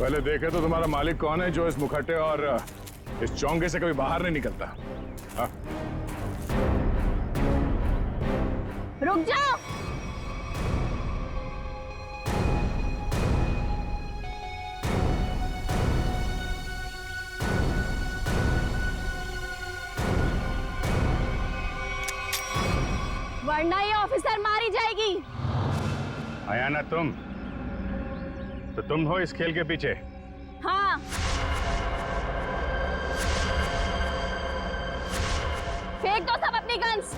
पहले देखे तो तुम्हारा मालिक कौन है जो इस मुखट्टे और इस चौंगे से कभी बाहर नहीं निकलता। हाँ? रुक जाओ। वरना ये ऑफिसर मारी जाएगी। आया ना तुम, तो तुम हो इस खेल के पीछे। हाँ। फेंक दो सब अपनी गन्स,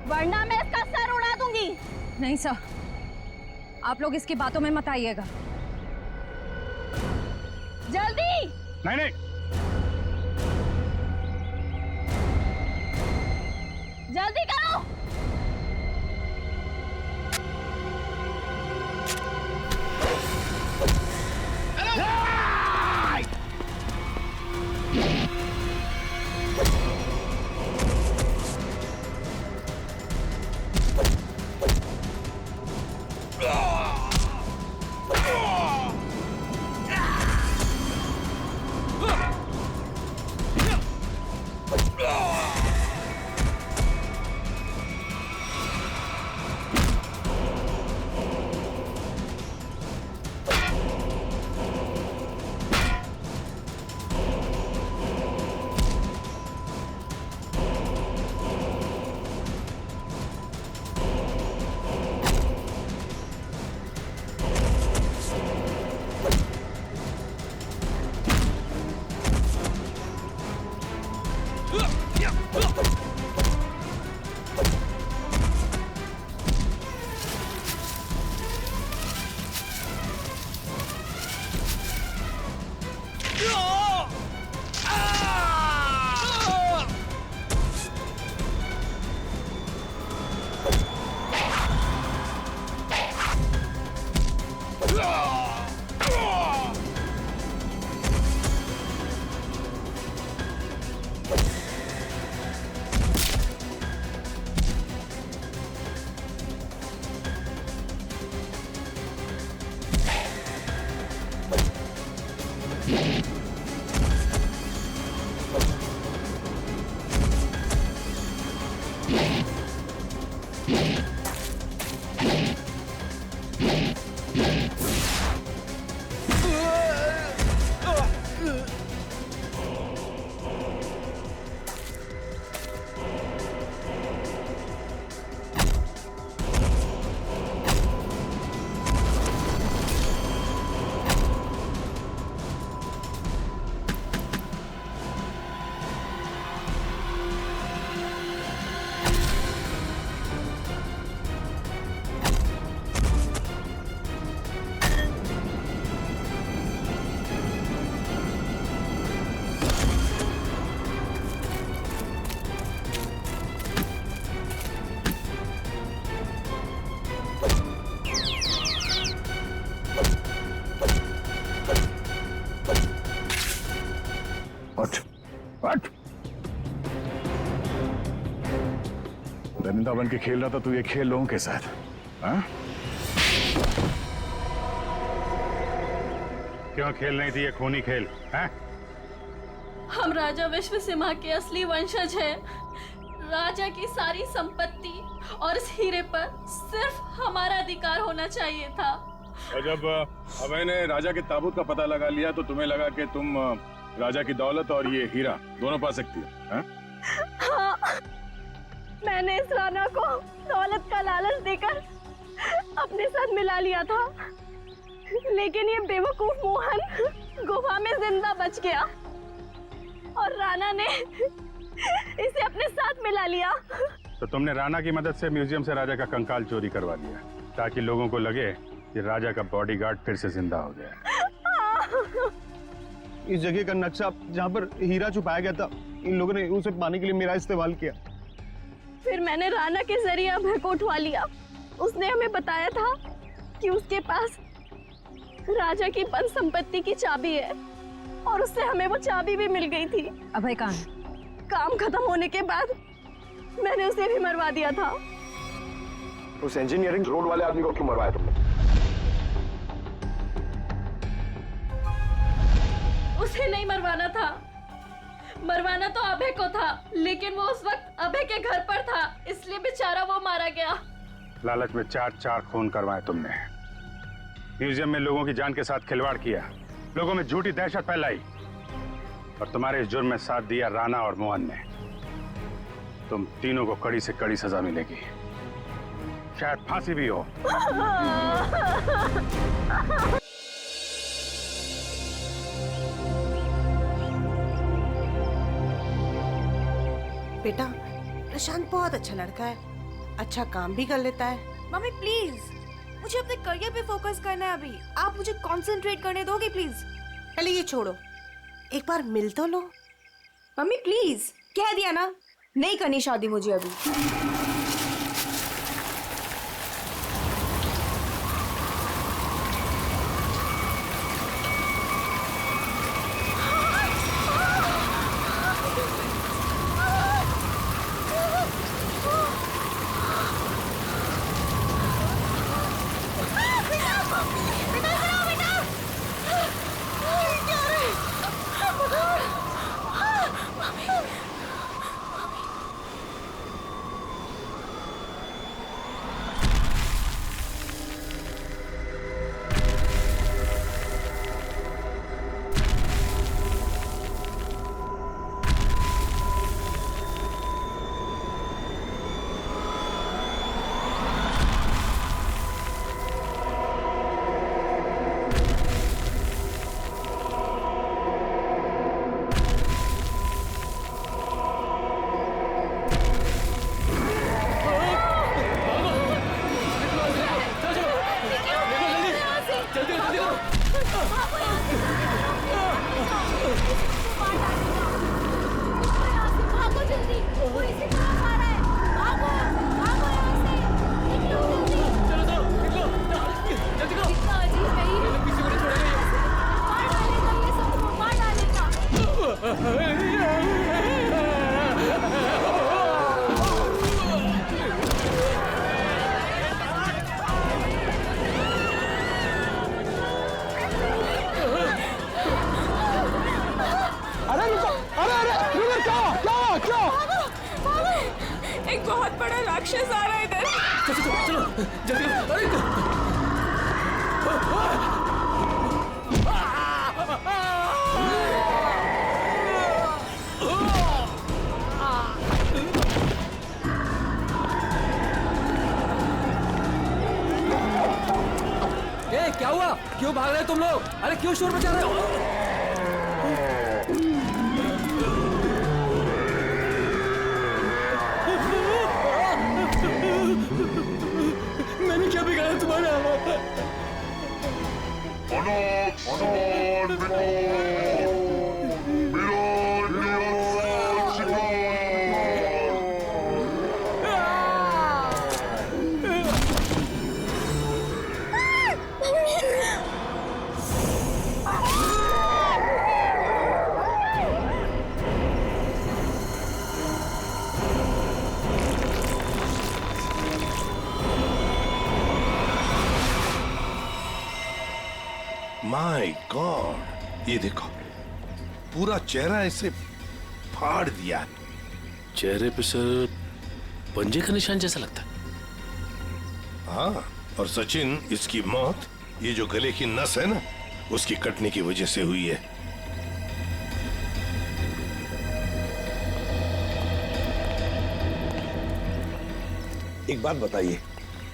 वरना मैं इसका सर उड़ा दूंगी। नहीं सर, आप लोग इसकी बातों में मत आइएगा। जल्दी। नहीं नहीं, जल्दी करो। दरिंदा बन के खेल रहा था तू ये खेल लोगों के साथ। हाँ? क्यों खेल नहीं थी ये खूनी खेल? हाँ? हम राजा विश्व सिम्हा के असली वंशज हैं। राजा की सारी संपत्ति और इस हीरे पर सिर्फ हमारा अधिकार होना चाहिए था। और जब मैंने राजा के ताबूत का पता लगा लिया तो तुम्हें लगा कि तुम राजा की दौलत और ये हीरा दोनों पा सकती हो। हाँ? हाँ, मैंने इस राणा को दौलत का लालच देकर अपने साथ मिला लिया था, लेकिन ये बेवकूफ मोहन गुफा में जिंदा बच गया और राणा ने इसे अपने साथ मिला लिया। तो तुमने राणा की मदद से म्यूजियम से राजा का कंकाल चोरी करवा दिया ताकि लोगों को लगे कि राजा का बॉडीगार्ड फिर से जिंदा हो गया। इस जगह का नक्शा जहाँ पर हीरा छुपाया गया था, इन लोगों ने उसे पाने के लिए मेरा इस्तेमाल किया। फिर मैंने राणा के जरिए अभय को उठवा लिया। उसने हमें बताया था कि उसके पास राजा की बंद संपत्ति की चाबी है और उससे हमें वो चाबी भी मिल गई थी। अभय कहाँ? काम खत्म होने के बाद मैंने उसे भी मरवा दिया था। उस इंजीनियरिंग रोड वाले आदमी को क्यों मरवाया तुमने? उसे नहीं मरवाना था, मरवाना तो अभय को था, लेकिन वो उस वक्त अभय के घर पर था, इसलिए बेचारा वो मारा गया। लालच में चार खून करवाए तुमने, म्यूजियम में लोगों की जान के साथ खिलवाड़ किया, लोगों में झूठी दहशत फैलाई, और तुम्हारे इस जुर्म में साथ दिया राणा और मोहन ने। तुम तीनों को कड़ी से कड़ी सजा मिलेगी, शायद फांसी भी हो। बेटा, प्रशांत बहुत अच्छा लड़का है, अच्छा काम भी कर लेता है। मम्मी प्लीज, मुझे अपने करियर पे फोकस करना है अभी। आप मुझे कंसंट्रेट करने दोगे प्लीज? पहले ये छोड़ो, एक बार मिल तो लो। मम्मी प्लीज, कह दिया ना, नहीं करनी शादी मुझे अभी। एक बहुत बड़ा राक्षस आ रहा है इधर। चलो जल्दी। क्या हुआ? क्यों भाग रहे हो तुम लोग? अरे क्यों शोर मचा रहे हो? मैंने क्या बिगाड़ा तुम्हारा? माय गॉड, ये देखो, पूरा चेहरा ऐसे फाड़ दिया। चेहरे पे सर पंजे का निशान जैसा लगता है। हाँ, और सचिन, इसकी मौत ये जो गले की नस है ना, उसकी कटने की वजह से हुई है। एक बात बताइए,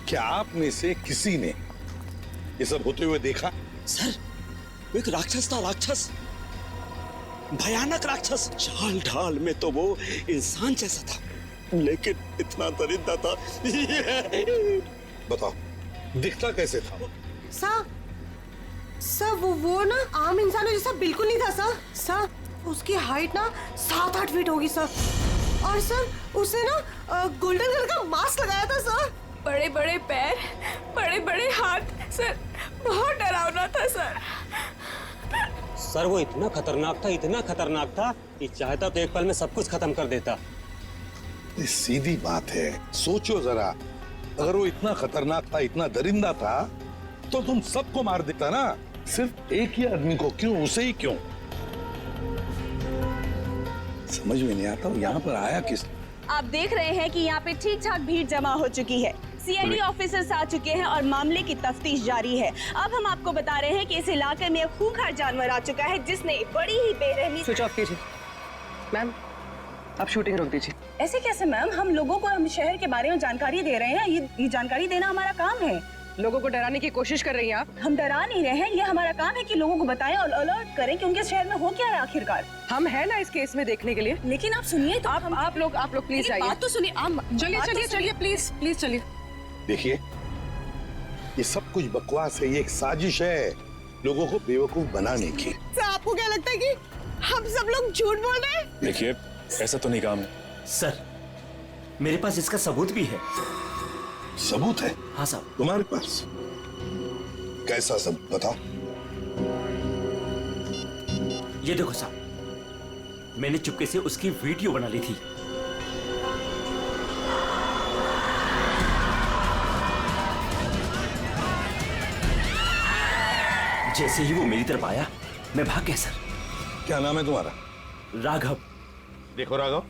क्या आप में से किसी ने ये सब होते हुए देखा? सर, वो एक राक्षस था, राक्षस, भयानक राक्षस। चाल ढाल में तो वो इंसान जैसा था, लेकिन इतना दरिद्र था। बताओ, दिखता कैसे था? सर वो ना आम इंसानों जैसा बिल्कुल नहीं था सर। उसकी हाइट ना 7-8 फीट होगी सर। और सर उसे ना गोल्डन कलर का मास्क लगाया था सर। बड़े बड़े पैर, बड़े बड़े हाथ, सर बहुत डरावना था सर। सर वो इतना खतरनाक था कि चाहता तो एक पल में सब कुछ खत्म कर देता। सीधी बात है, सोचो जरा, अगर वो इतना खतरनाक था, इतना दरिंदा था, तो तुम सबको मार देता ना, सिर्फ एक ही आदमी को क्यों, उसे ही क्यों? समझ में नहीं आता वो यहाँ पर आया किस। आप देख रहे हैं कि यहाँ पे ठीक ठाक भीड़ जमा हो चुकी है। सीआईडी ऑफिसर्स आ चुके हैं और मामले की तफ्तीश जारी है। अब हम आपको बता रहे हैं कि इस इलाके में एक खूंखार जानवर आ चुका है जिसने बड़ी ही बेरहमी। स्विच ऑफ कीजिए मैम, आप शूटिंग रोक दीजिए। ऐसे कैसे मैम? हम लोगों को हम शहर के बारे में जानकारी दे रहे हैं। ये जानकारी देना हमारा काम है। लोगों को डराने की कोशिश कर रही हैं आप। हम डरा नहीं रहे हैं, ये हमारा काम है कि लोगों को बताएं और अलर्ट करें कि उनके शहर में हो क्या है आखिरकार। हम है ना इस केस में देखने के लिए। लेकिन आप सुनिए तो आप लोग प्लीज आइए। बात तो सुनिए। चलिए प्लीज चलिए। देखिए ये सब कुछ बकवास है, ये एक साजिश है लोगों को बेवकूफ बनाने की। सर आपको क्या लगता है कि हम सब लोग झूठ बोल रहे हैं? देखिए ऐसा तो नहीं काम है। सर मेरे पास इसका सबूत भी है। सबूत है? हाँ साहब। तुम्हारे पास कैसा सबूत बताओ? ये देखो साहब, मैंने चुपके से उसकी वीडियो बना ली थी। जैसे ही वो मेरी तरफ आया मैं भाग गया सर। क्या नाम है तुम्हारा? राघव। देखो राघव,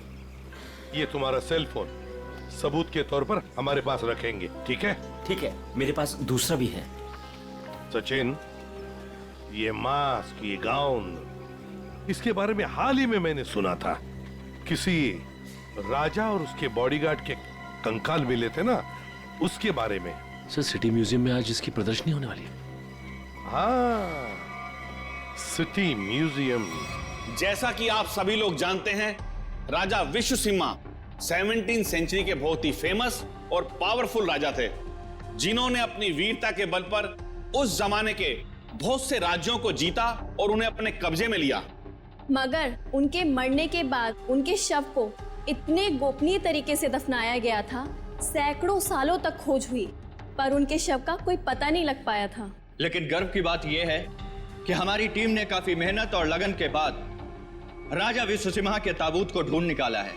ये तुम्हारा सेल फोन सबूत के तौर पर हमारे पास रखेंगे, ठीक है? ठीक है, मेरे पास दूसरा भी है। सचिन, ये मास्क, ये गाउन, इसके बारे में हाल ही में मैंने सुना था। किसी राजा और उसके बॉडीगार्ड के कंकाल मिले थे ना, उसके बारे में। सर सिटी म्यूजियम में आज इसकी प्रदर्शनी होने वाली है। हाँ, सिटी म्यूजियम। जैसा कि आप सभी लोग जानते हैं, राजा विश्वसिम्हा 17वीं सेंचुरी के बहुत ही फेमस और पावरफुल राजा थे, जिन्होंने अपनी वीरता के बल पर उस जमाने के बहुत से राज्यों को जीता और उन्हें अपने कब्जे में लिया। मगर उनके मरने के बाद उनके शव को इतने गोपनीय तरीके से दफनाया गया था, सैकड़ों सालों तक खोज हुई, पर उनके शव का कोई पता नहीं लग पाया था। लेकिन गर्व की बात यह है कि हमारी टीम ने काफी मेहनत और लगन के बाद राजा विश्वसिम्हा के ताबूत को ढूंढ निकाला है।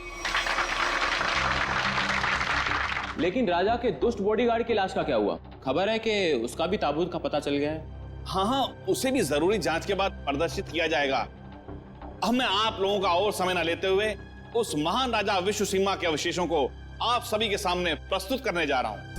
लेकिन राजा के दुष्ट बॉडीगार्ड की लाश का क्या हुआ? खबर है कि उसका भी ताबूत का पता चल गया है। हाँ, उसे भी जरूरी जांच के बाद प्रदर्शित किया जाएगा। अब मैं आप लोगों का और समय न लेते हुए उस महान राजा विश्वसिम्हा के अवशेषों को आप सभी के सामने प्रस्तुत करने जा रहा हूं।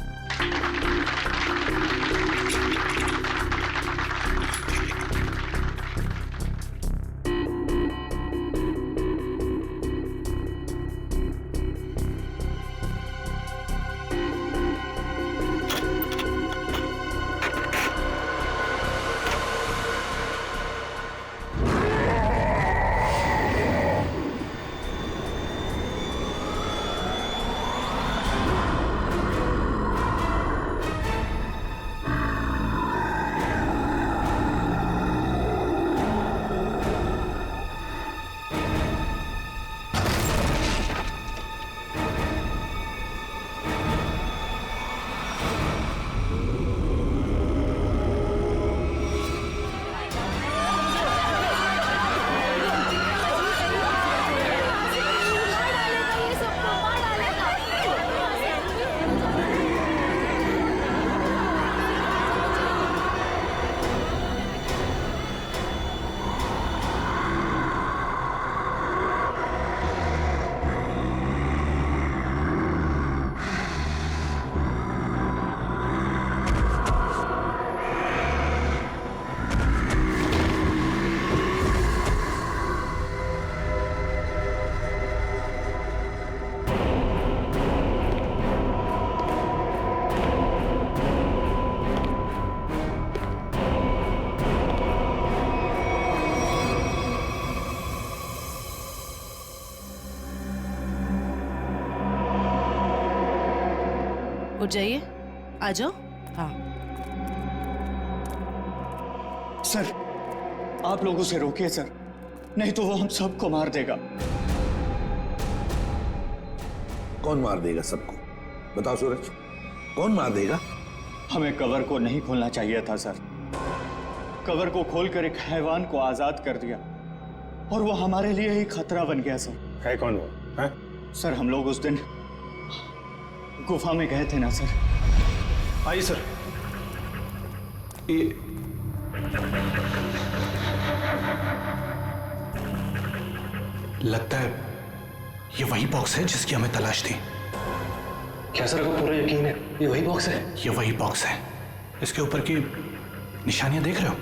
उठ जाइए, आ जाओ। हाँ सर, आप लोग उसे रोकिए सर, नहीं तो वो हम सबको मार देगा। कौन मार देगा सबको? बताओ सूरज, कौन मार देगा? हमें कवर को नहीं खोलना चाहिए था सर। कवर को खोलकर एक हैवान को आजाद कर दिया और वो हमारे लिए ही खतरा बन गया सर। है कौन वो? है? सर हम लोग उस दिन गुफा में गए थे ना सर। आइए सर। ये लगता है ये वही बॉक्स है जिसकी हमें तलाश थी। क्या सर आपको पूरा यकीन है ये वही बॉक्स है? ये वही बॉक्स है। इसके ऊपर की निशानियां देख रहे हो?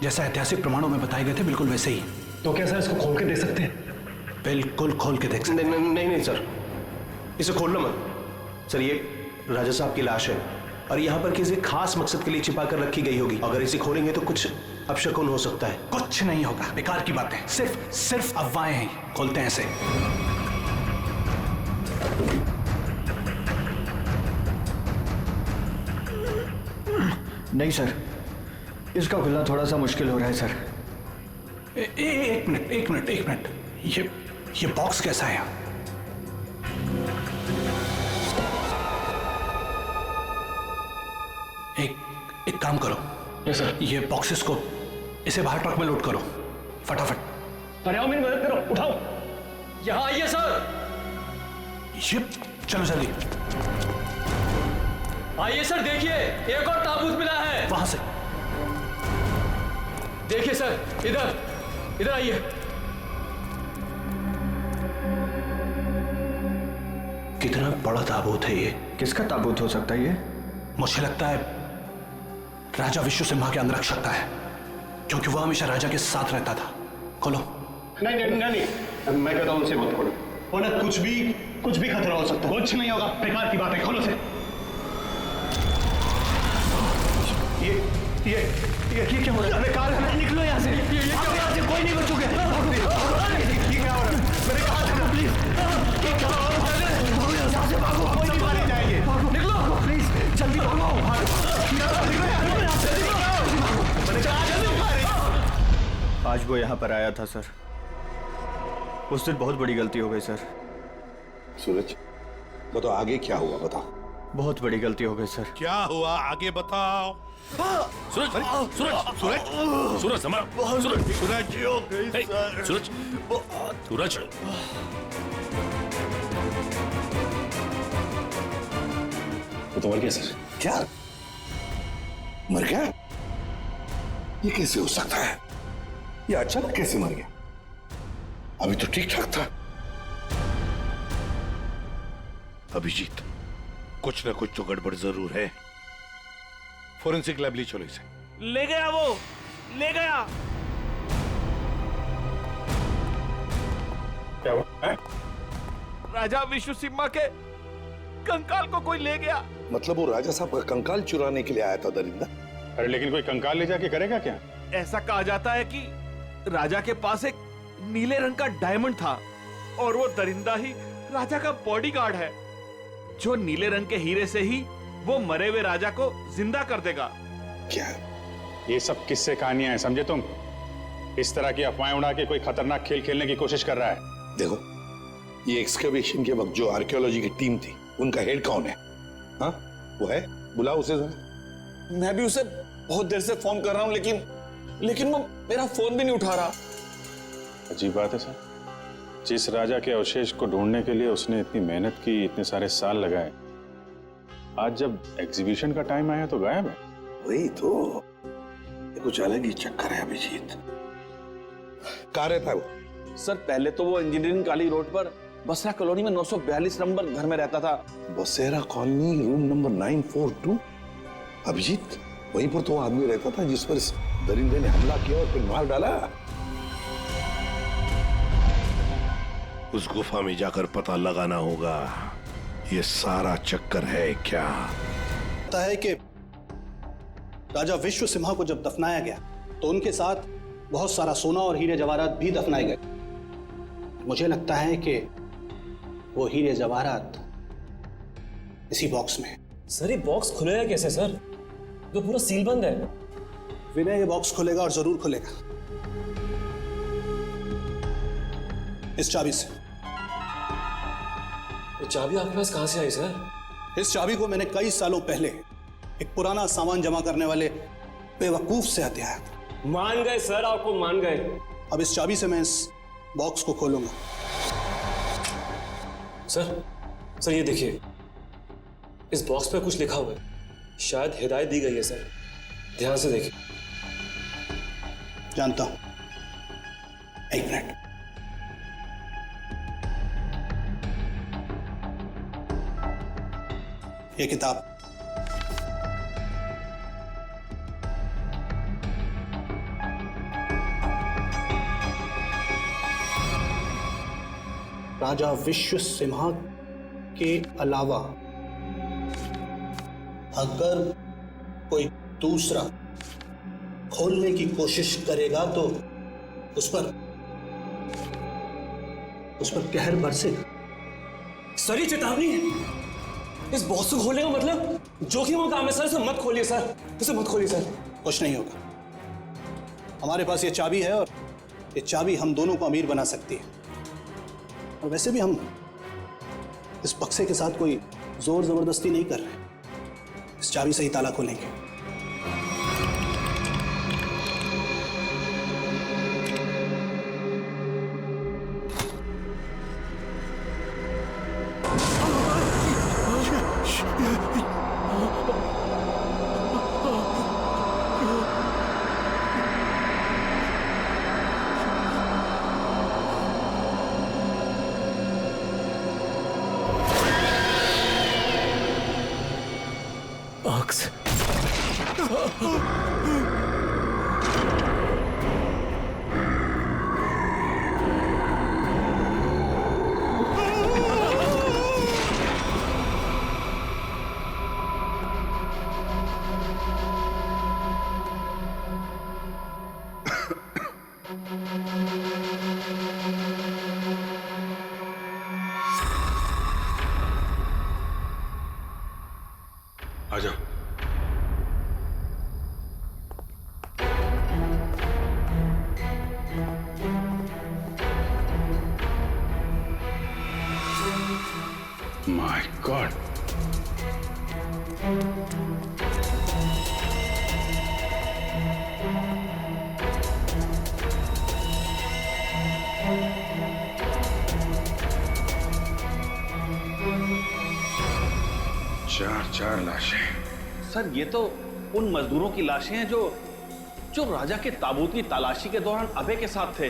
जैसा ऐतिहासिक प्रमाणों में बताए गए थे बिल्कुल वैसे ही। तो क्या सर इसको खोल के देख सकते हैं? बिल्कुल खोल के देख सकते हैं। नहीं सर, इसे खोलना मत सर। ये राजा साहब की लाश है और यहाँ पर किसी खास मकसद के लिए छिपा कर रखी गई होगी। अगर इसे खोलेंगे तो कुछ अपशकुन हो सकता है। कुछ नहीं होगा, बेकार की बातें, सिर्फ अफवाहें हैं। खोलते हैं इसे। नहीं सर, इसका खुलना थोड़ा सा मुश्किल हो रहा है सर। एक मिनट। ये बॉक्स कैसा है? एक काम करो। Yes sir. ये बॉक्सेस को इसे बाहर ट्रक में लोड करो फटाफट। अरे आओ मेरी मदद करो, उठाओ। यहाँ आइए सर। ये चलो जल्दी आइए सर, देखिए एक और ताबूत मिला है। वहां से देखिए सर, इधर आइए। कितना बड़ा ताबूत है ये? किसका ताबूत हो सकता है ये? मुझे लगता है राजा विश्व सिम्हा के अंगरक्षक का है, क्योंकि वो हमेशा राजा के साथ रहता था। खोलो। नहीं, मैं कहता हूं उसे मत खोलो। वरना कुछ भी खतरा हो सकता है। कुछ नहीं होगा, बेकार की बात है। खोलो से। ये क्या हो रहा है? बेकार है, निकलो यहाँ से। यहाँ से कोई नहीं बचोगे। ये क्या हो रहा है? मैंने कहा था ना, प्लीज। ये क्या हो रहा है? यहाँ से भागो, कोई नहीं मारे जाएंगे। निकलो प्लीज, जल्दी भागो। आज वो यहाँ पर आया था सर। उस दिन बहुत बड़ी गलती हो गई सर। सूरज, बताओ आगे क्या हुआ, बताओ। बहुत बड़ी गलती हो गई सर। क्या हुआ आगे बताओ। सूरज संभाल। सूरज वो तो मर गया सर। क्या मर गया? ये कैसे हो सकता है? ये अचानक कैसे मर गया? अभी तो ठीक ठाक था। अभिजीत, कुछ ना कुछ तो गड़बड़ जरूर है। फोरेंसिक लैब ले चलो इसे। ले गया वो, ले गया। क्या हुआ? राजा विश्व सिम्हा के कंकाल को कोई ले गया। मतलब वो राजा साहब का कंकाल चुराने के लिए आया था दरिंदा? अरे लेकिन कोई कंकाल ले जाके करेगा क्या? ऐसा कहा जाता है कि राजा के पास एक नीले रंग का डायमंड था और वो दरिंदा ही राजा का बॉडीगार्ड है, जो नीले रंग के हीरे से ही वो मरे हुए राजा को जिंदा कर देगा। क्या? ये सब किस्से कहानियां हैं, समझे तुम? इस तरह की अफवाहें उड़ा के कोई खतरनाक खेल खेलने की कोशिश कर रहा है। देखो, ये एक्सकवेशन के वक्त जो आर्कियोलॉजी की टीम थी, उनका हेड कौन है? हाँ, वो है? बुलाओ उसे जरा। मैं भी उसे बहुत देर से फोन कर रहा हूं, लेकिन वो मेरा फोन भी नहीं उठा रहा। अजीब बात है सर। जिस राजा के अवशेष को ढूंढने के लिए उसने इतनी मेहनत की, इतने सारे साल लगाए, आज जब एग्जीबिशन का टाइम आया तो गायब है। वही तो, ये कुछ अलग ही चक्कर है अभिजीत। कहाँ रहता है वो? सर पहले तो वो इंजीनियरिंग कॉलेज रोड पर बसरा कॉलोनी में 942 नंबर घर में रहता था। बसेरा कॉलोनी, रूम नंबर 942। अभिजीत, वहीं पर तो वो आदमी रहता था जिस पर इस दरिंदे ने हमला किया और फिर मार डाला। उस गुफा में जाकर पता लगाना होगा ये सारा चक्कर है क्या। पता है कि राजा विश्व सिम्हा को जब दफनाया गया तो उनके साथ बहुत सारा सोना और हीरे जवाहरात भी दफनाए गए। मुझे लगता है कि वो हीरे जवाहरात इसी बॉक्स में है। सर ये बॉक्स खुलेगा कैसे सर? तो पूरा सील बंद है। विनय, ये बॉक्स खुलेगा और जरूर खुलेगा इस चाबी से। ये चाबी आपके पास कहां से आई सर? इस चाबी को मैंने कई सालों पहले एक पुराना सामान जमा करने वाले बेवकूफ से हथिया था। मान गए सर, आपको मान गए। अब इस चाबी से मैं इस बॉक्स को खोलूंगा। सर ये देखिए, इस बॉक्स पे कुछ लिखा हुआ है। शायद हिदायत दी गई है सर, ध्यान से देखिए। जानता हूं, एक मिनट। ये किताब राजा विश्व सिम्हा के अलावा अगर कोई दूसरा खोलने की कोशिश करेगा तो उस पर कहर बरसेगा। सर ये चेतावनी है। इस बॉक्स को खोलने का मतलब जोखिम का काम है सर। इसे मत खोलिए सर, इसे मत खोलिए सर। कुछ नहीं होगा। हमारे पास ये चाबी है और ये चाबी हम दोनों को अमीर बना सकती है। और वैसे भी हम इस बक्से के साथ कोई जोर जबरदस्ती नहीं कर रहे। इस चाबी से ही ताला खोलेंगे। आ जाओ। माय गॉड, चार लाशें। सर ये तो उन मजदूरों की लाशें हैं जो राजा के ताबूत की तलाशी के दौरान अभय के साथ थे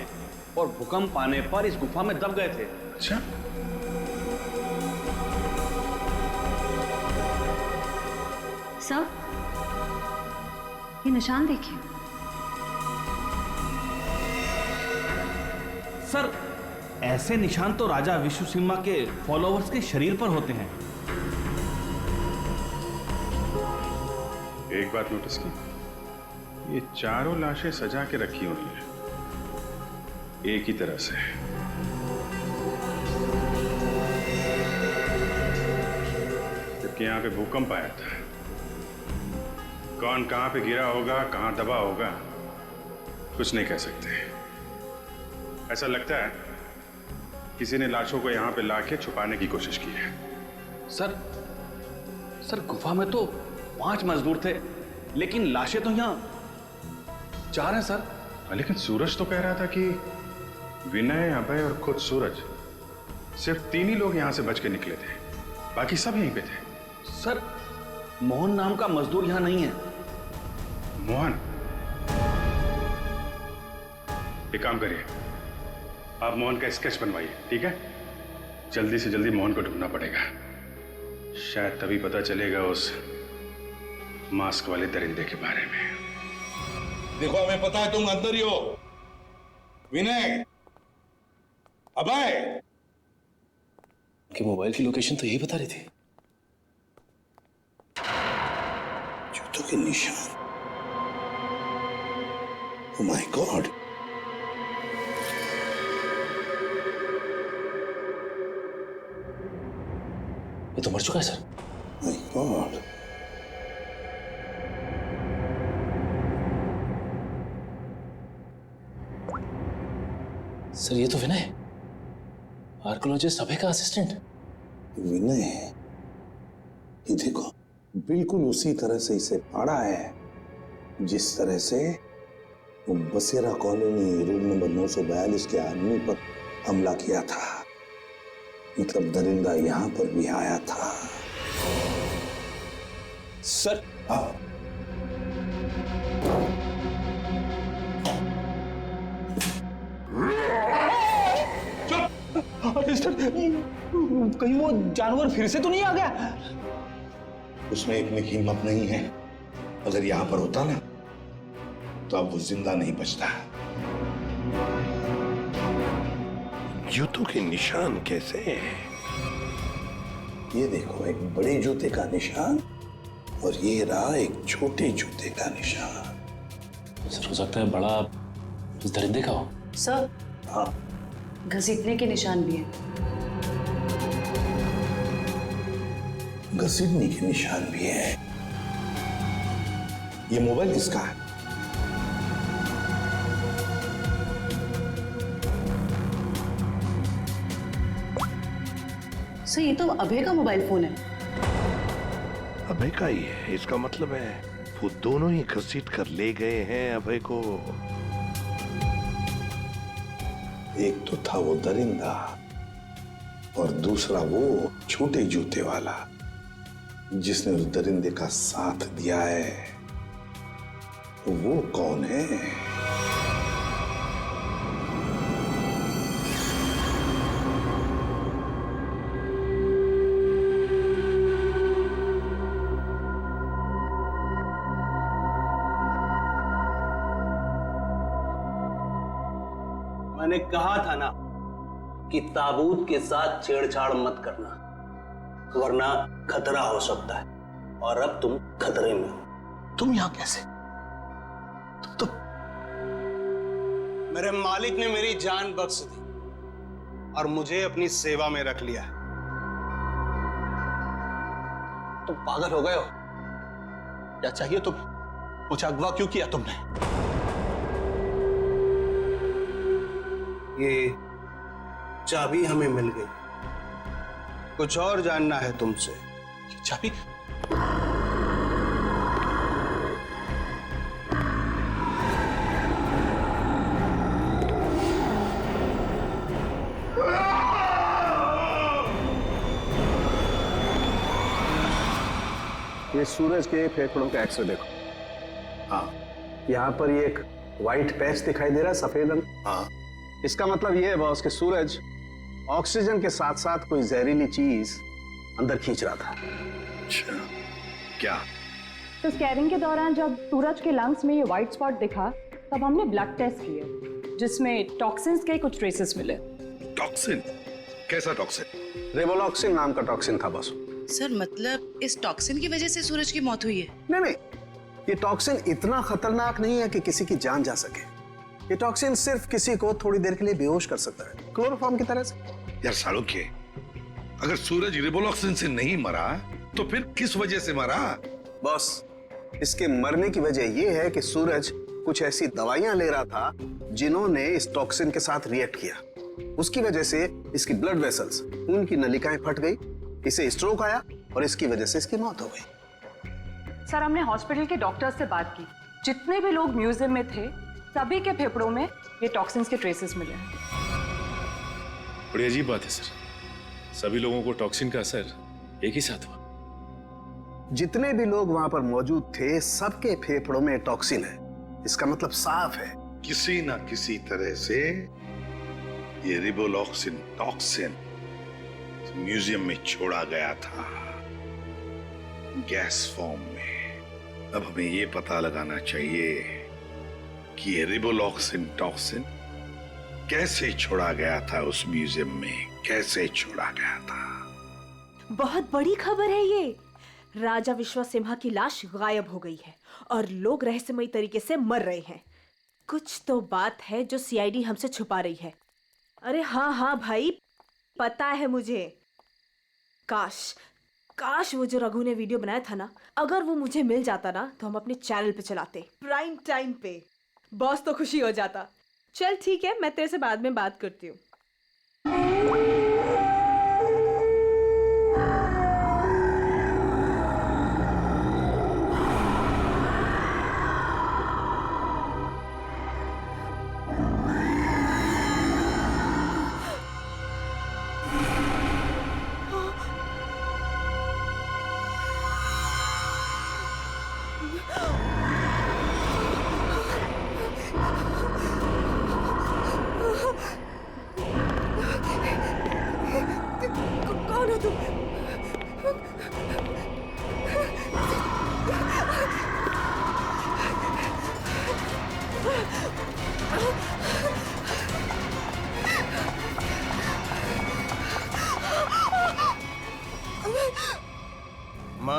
और भूकंप आने पर इस गुफा में दब गए थे। अच्छा, सर ये निशान देखिए। सर ऐसे निशान तो राजा विश्व सिम्हा के फॉलोअर्स के शरीर पर होते हैं। एक बात नोटिस की, ये चारों लाशें सजा के रखी हुई हैं एक ही तरह से। जबकि यहां पे भूकंप आया था। कौन कहां पे गिरा होगा, कहां दबा होगा, कुछ नहीं कह सकते। ऐसा लगता है किसी ने लाशों को यहां पे लाके छुपाने की कोशिश की है। सर गुफा में तो 5 मजदूर थे, लेकिन लाशें तो यहाँ 4 हैं सर। लेकिन सूरज तो कह रहा था कि विनय, अभय और खुद सूरज, सिर्फ 3 ही लोग यहां से बच के निकले थे, बाकी सब यहीं पे थे। सर मोहन नाम का मजदूर यहां नहीं है। मोहन? एक काम करिए, आप मोहन का स्केच बनवाइए, ठीक है? जल्दी से जल्दी मोहन को ढूंढना पड़ेगा। शायद तभी पता चलेगा उस मास्क वाले दरिंदे के बारे में। देखो हमें पता है तुम अंदर ही हो। विनय, अभय, कि मोबाइल की लोकेशन तो यही बता रही थी। जूतों के निशान। ओह माय गॉड, ये तो मर चुका है सर। माय गॉड, सर ये तो विनय, आर्कियोलॉजिस्ट अभय का असिस्टेंट। विनय, ये देखो बिल्कुल उसी तरह से इसे पाड़ा है जिस तरह से वो बसेरा कॉलोनी रूम नंबर 942 के आदमी पर हमला किया था। मतलब दरिंदा यहां पर भी आया था। सर कहीं वो जानवर फिर से तो नहीं आ गया? उसमें इतनी हिम्मत नहीं है। अगर यहां पर होता ना तो अब वो जिंदा नहीं बचता। जूतों के निशान कैसे हैं? ये देखो, एक बड़े जूते का निशान और ये रहा एक छोटे जूते का निशान। सर हो सकता है बड़ा उस दरिंदे का हो। सर, हाँ, घसीटने के निशान भी हैं। घसीटने के निशान भी है। ये मोबाइल किसका है? सर, ये तो अभय का मोबाइल फोन है। अभय का ही है, इसका मतलब है वो दोनों ही घसीट कर ले गए हैं अभय को। एक तो था वो दरिंदा और दूसरा वो छोटे जूते वाला जिसने उस दरिंदे का साथ दिया है। वो कौन है? मैंने कहा था ना कि ताबूत के साथ छेड़छाड़ मत करना, वरना खतरा हो सकता है। और अब तुम खतरे में हो। तुम यहां कैसे? तुम मेरे मालिक ने मेरी जान बख्श दी और मुझे अपनी सेवा में रख लिया है। तुम पागल हो गए हो? क्या चाहिए तुम्हें? मुझे अगवा क्यों किया तुमने? ये चाबी हमें मिल गई। कुछ और जानना है तुमसे? ये चाबी? ये सूरज के फेफड़ों का एक्सरे देखो। हाँ, यहाँ पर ये एक व्हाइट पैच दिखाई दे रहा है, सफेद रंग। हाँ, इसका मतलब ये है बॉस कि सूरज ऑक्सीजन के साथ साथ कोई जहरीली चीज अंदर खींच रहा था। अच्छा, क्या? तो स्कैनिंग के दौरान जब सूरज के लंग्स में ये व्हाइट स्पॉट दिखा तब हमने ब्लड टेस्ट किए जिसमें टॉक्सिन्स के कुछ ट्रेसेस मिले। टॉक्सिन? कैसा टॉक्सिन? रेवोलॉक्सिन नाम का टॉक्सिन था बॉस। सर, मतलब इस टॉक्सिन की वजह से सूरज की मौत हुई है? नहीं, ये टॉक्सिन इतना खतरनाक नहीं है कि किसी की जान जा सके। ये टॉक्सिन सिर्फ किसी को थोड़ी देर के लिए बेहोश कर सकता है, क्लोरोफॉर्म की तरह से। यार सालुक्य, अगर सूरज रिवोलॉक्सिन से नहीं मरा तो फिर किस वजह से मरा? बॉस, इसके मरने की वजह यह है कि सूरज कुछ ऐसी दवाइयां ले रहा था जिन्होंने इस टॉक्सिन के साथ रिएक्ट किया। उसकी वजह से इसकी ब्लड वेसल्स, खून की नलिकाएं फट गई, इसे स्ट्रोक आया और इसकी वजह से इसकी मौत हो गई। सर, हमने हॉस्पिटल के डॉक्टर से बात की। जितने भी लोग म्यूजियम में थे सभी के फेफड़ों में ये टॉक्सिन्स के ट्रेसेस मिले हैं। बड़ी अजीब बात है सर, सभी लोगों को टॉक्सिन का असर एक ही साथ हुआ। जितने भी लोग वहां पर मौजूद थे सबके फेफड़ों में टॉक्सिन है। इसका मतलब साफ है किसी ना किसी तरह से ये रिवोलॉक्सिन टॉक्सिन म्यूजियम में छोड़ा गया था, गैस फॉर्म में। अब हमें ये पता लगाना चाहिए कि ये रिवोलॉक्सिन टॉक्सिन कैसे छोड़ा गया था उस म्यूजियम में, कैसे छोड़ा गया था। बहुत बड़ी खबर है ये। राजा विश्वसिम्हा की लाश गायब हो गई है और लोग रहस्यमयी तरीके से मर रहे हैं। कुछ तो बात है जो सीआईडी हमसे छुपा रही है। अरे हाँ हाँ भाई, पता है मुझे। काश वो जो रघु ने वीडियो बनाया था ना, अगर वो मुझे मिल जाता ना तो हम अपने चैनल पे चलाते, प्राइम टाइम पे। बॉस तो खुशी हो जाता। चल ठीक है, मैं तेरे से बाद में बात करती हूँ।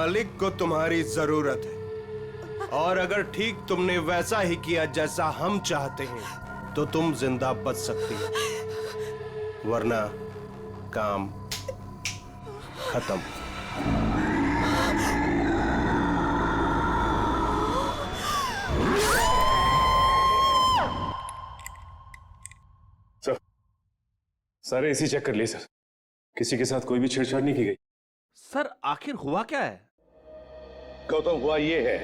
मालिक को तुम्हारी जरूरत है, और अगर ठीक तुमने वैसा ही किया जैसा हम चाहते हैं तो तुम जिंदा बच सकती हो, वरना काम खत्म। सर एसी चेक कर लिए सर, किसी के साथ कोई भी छेड़छाड़ नहीं की गई। सर आखिर हुआ क्या है? गौतम, हुआ ये है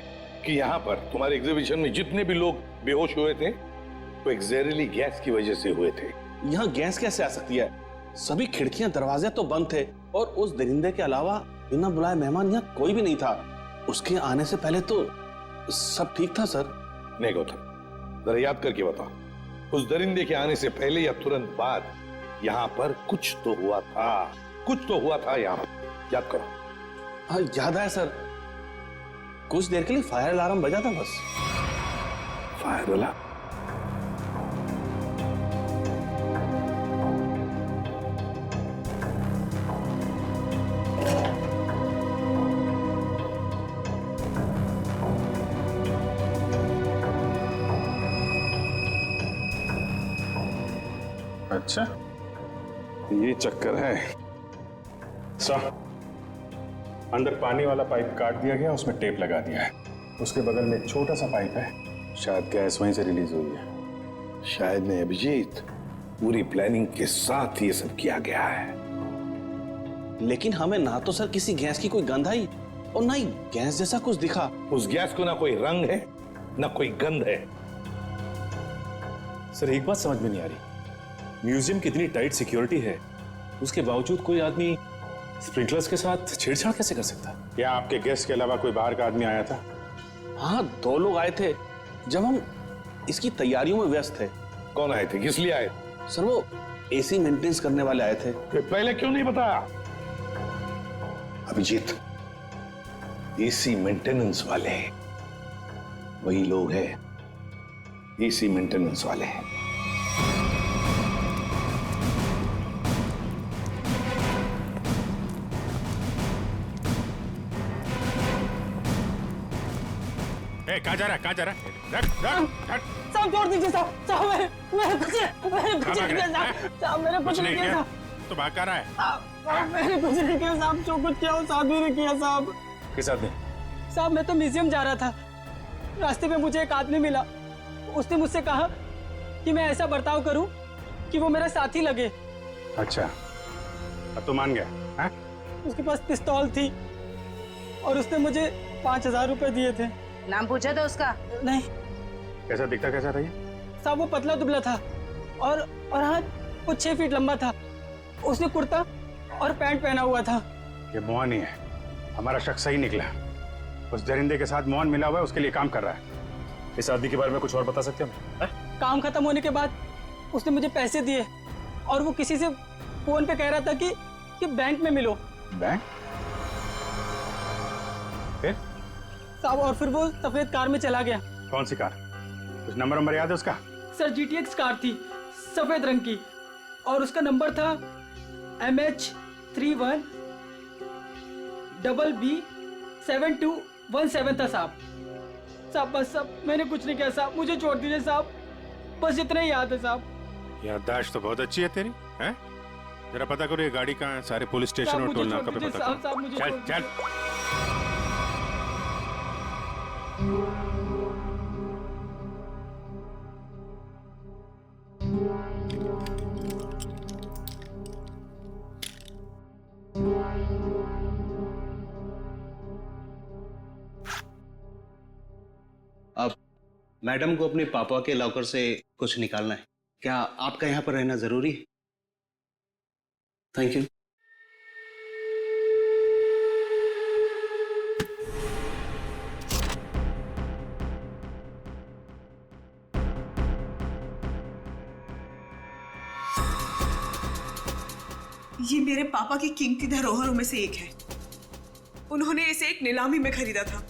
कि यहाँ पर तुम्हारे एग्जीबिशन में जितने भी लोग बेहोश हुए थे वो एक जहरीली गैस की वजह से हुए थे। यहाँ गैस कैसे आ सकती है? सभी खिड़कियां दरवाजे तो बंद थे और उस दरिंदे के अलावा बिना बुलाए मेहमान यहाँ कोई भी नहीं था। उसके आने से पहले तो सब ठीक था सर। नहीं गौतम, जरा याद करके बताओ, उस दरिंदे के आने से पहले या तुरंत बाद यहाँ पर कुछ तो हुआ था, कुछ तो हुआ था यहाँ पर। याद करो। हाँ याद है सर, कुछ देर के लिए फायर अलार्म बजा था बस। Fire alarm? अच्छा, ये चक्कर है। सर, अंदर पानी वाला पाइप काट दिया गया, उसमें टेप लगा दिया है। उसके बगल में एक छोटा सा पाइप है, शायद गैस वहीं से रिलीज हुई है। शायद नहीं अभिजीत, पूरी प्लानिंग के साथ ये सब किया गया है। लेकिन हमें ना तो सर किसी गैस की कोई गंध आई और ना ही गैस जैसा कुछ दिखा। उस गैस को ना कोई रंग है ना कोई गंध है। सर एक बात समझ में नहीं आ रही, म्यूजियम की इतनी टाइट सिक्योरिटी है, उसके बावजूद कोई आदमी स्प्रिंकलर्स के साथ छेड़छाड़ कैसे कर सकता है? क्या आपके गेस्ट के अलावा कोई बाहर का आदमी आया था? हाँ 2 लोग आए थे जब हम इसकी तैयारियों में व्यस्त थे। कौन आए थे, किस लिए आए? सर वो एसी मेंटेनेंस करने वाले आए थे। पहले क्यों नहीं बताया? अभिजीत, एसी मेंटेनेंस वाले वही लोग हैं, एसी मेंटेनेंस वाले हैं। कहाँ जा रहा है, कहाँ जा रहा है? रख, रख, रख। साहब छोड़ दीजिए साहब, साहब मैंने कुछ नहीं किया साहब, मैंने कुछ नहीं किया साहब। तो भाग कर रहा है? मैंने कुछ नहीं किया साहब, जो कुछ किया वो साहब ने किया साहब। किस आदमी? साहब मैं तो म्यूजियम जा रहा था, रास्ते में मुझे एक आदमी मिला, उसने मुझसे कहा कि मैं ऐसा बर्ताव करूं कि वो मेरा साथी लगे। अच्छा, अब तो मान गया? हाँ? उसके पास पिस्तौल थी और उसने मुझे 5000 रुपए दिए थे। नाम पूछा था उसका? नहीं। कैसा दिखता कैसा था ये? साहब वो पतला दुबला था और हाँ वो 6 फीट लंबा था। उसने कुर्ता और पैंट पहना हुआ था। ये मोहन ही है, हमारा शक सही निकला। उस दरिंदे के साथ मोहन मिला हुआ है, उसके लिए काम कर रहा है। इस आदमी के बारे में कुछ और बता सकते हो? काम खत्म होने के बाद उसने मुझे पैसे दिए और वो किसी से फोन पे कह रहा था कि बैंक में मिलो। बैंक? फिर? साहब और फिर वो सफेद कार में चला गया। कौन सी कार? कुछ नंबर याद है उसका? सर GTX कार थी, सफेद रंग की, और उसका नंबर था MH31 BB7217 था साहब। साहब बस साहब मैंने कुछ नहीं किया साहब, मुझे छोड़ दीजिए साहब, बस इतना ही याद है साहब। याददाश्त तो बहुत अच्छी है तेरी, हैं? जरा पता करो ये गाड़ी कहाँ है, सारे पुलिस स्टेशन और टोल नाका पे पता करो। चल चल। अब मैडम को अपने पापा के लॉकर से कुछ निकालना है, क्या आपका यहाँ पर रहना जरूरी है? Thank you. ये मेरे पापा की कीमती धरोहरों में से एक है। उन्होंने इसे एक नीलामी में खरीदा था।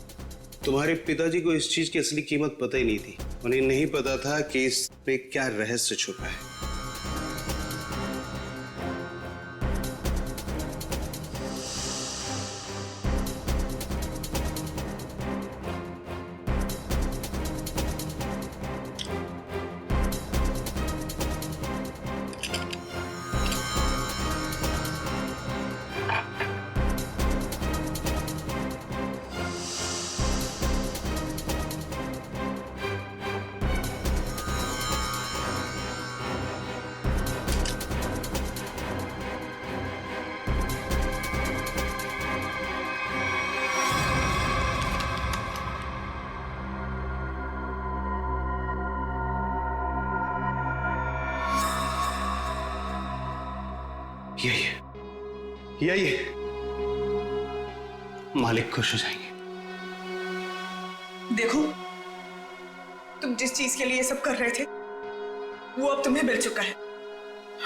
तुम्हारे पिताजी को इस चीज की असली कीमत पता ही नहीं थी। उन्हें नहीं पता था कि इस पे क्या रहस्य छुपा है। यही मालिक खुश हो जाएंगे। देखो, तुम जिस चीज के लिए ये सब कर रहे थे वो अब तुम्हें मिल चुका है।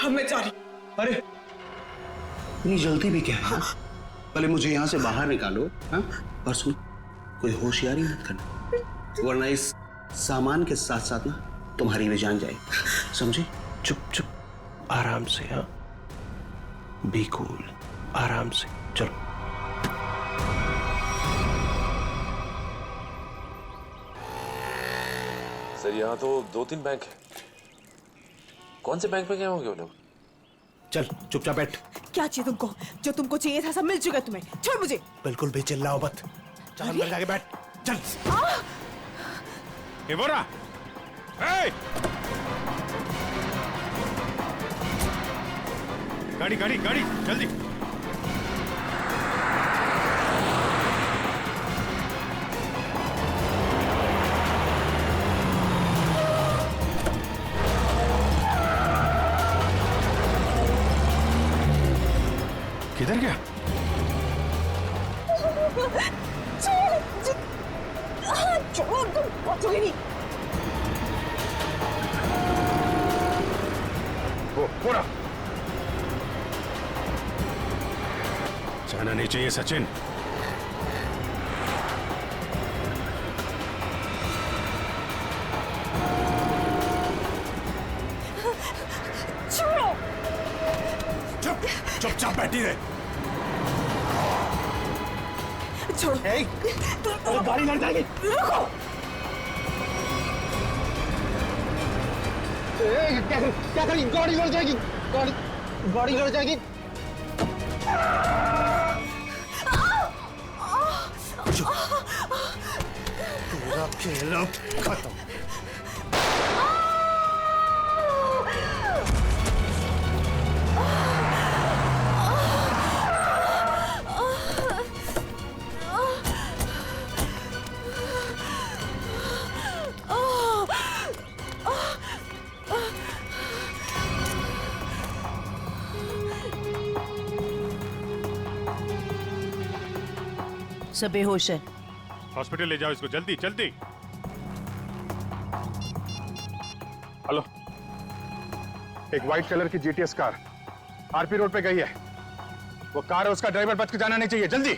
अब मैं जा रही हूं। अरे इतनी जल्दी भी क्या है? पहले मुझे यहाँ से बाहर निकालो, हाँ? और सुन, कोई होशियारी मत करना, वरना इस सामान के साथ साथ ना तुम्हारी भी जान जाएगी, समझे? चुप आराम से। हाँ, बी कूल, आराम से चलो। सर यहाँ तो 2-3 बैंक है। कौन से बैंक में गए होंगे वो लोग? चल चुपचाप बैठ। क्या चाहिए तुमको? जो तुमको चाहिए था सब मिल चुका है तुम्हें। छोड़ मुझे। बिल्कुल भी चिल्लाओ मत। चल अंदर जाके बैठ। चल। बोरा, गाड़ी गाड़ी गाड़ी जल्दी। किधर गया? छोड़ो, तुम पहुंचोगे नहीं। वो पूरा जाना नहीं चाहिए सचिन। छोड़ो। चुपचाप बैठी रहे। छोड़ो। तो गाड़ी लड़ जाएगी। रुको। क्या करी? गाड़ी लड़ जाएगी। गाड़ी लड़ जाएगी। पूरा खेल अब खत्म। सब बेहोश है। हॉस्पिटल ले जाओ इसको, जल्दी जल्दी। हेलो, एक व्हाइट कलर की जीटीएस कार आरपी रोड पे गई है। वो कार है, उसका ड्राइवर बच के जाना नहीं चाहिए, जल्दी।